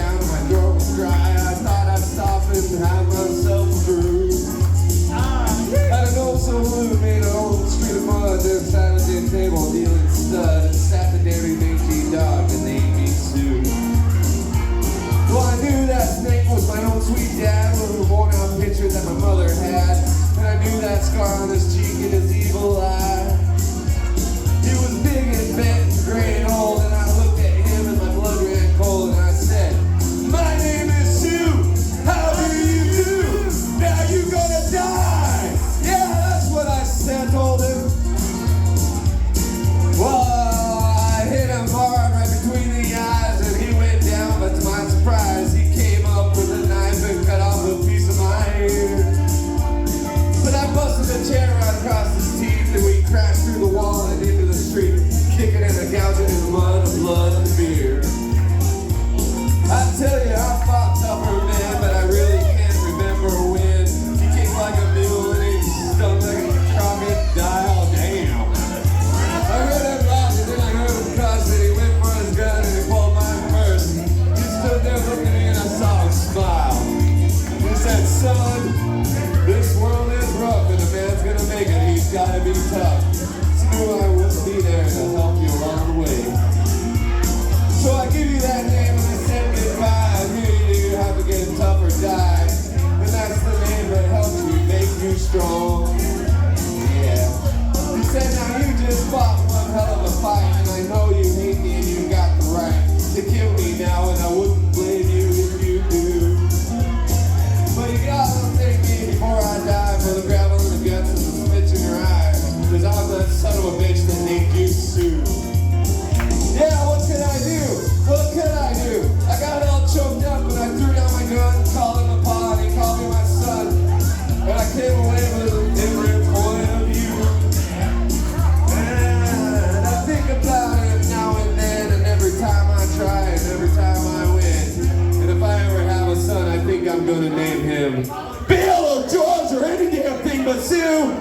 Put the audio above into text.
down and my throat was dry. I thought I'd stop and have myself a brew. At an old saloon made an old street of mud, there sat a dim table dealing stud, and sat the dairy mangy dog and named me Sue. Well, I knew that snake was my own sweet dad with a worn-out picture that my mother had, and I knew that scar on his cheek and his evil eye. He was big and bent and gray and old, and I looked at him and my blood ran cold, and I said, "My name is Sue. How do you do? Now you gonna die." Yeah, that's what I said, told him. Well, I hit him hard right between the eyes, and he went down, but to my surprise, he came up with a knife and cut off a piece of my ear. But I busted the chair right across his teeth, and we crashed through the wall and into the street, kicking and gouging in the mud of blood and beer. I tell you, I fought tougher, man, but I really can't remember when. He kicked like a mule and he stung like a crocodile. Damn. I heard him laugh and then I heard him cuss, and he went for his gun and he pulled mine first. He stood there looking at me and I saw him smile. He said, "Son, this world is rough and a man's gonna make it. He's gotta be tough." So knew I wouldn't be there to help you along the way. So I give you that name and I said goodbye. I knew you have to get tough or die. And that's the name that helps you, make you strong. Yeah. He said, "Now you just fought one hell of a fight, and I know you hate me and you got the right to kill me now, and I wouldn't blame you if you do. But you gotta thank me before I die for the gravel in the guts and the spitch in your eyes, 'cause I'm that son of a bitch that named you Sue." Yeah, what could I do? What could I do? I got all choked up and I threw down my gun, called him a paw, and he called me my son. And I came away with a different point of view. And I think about it now and then, and every time I try and every time I win. And if I ever have a son, I think I'm gonna name him Bill or George or any damn thing but Sue.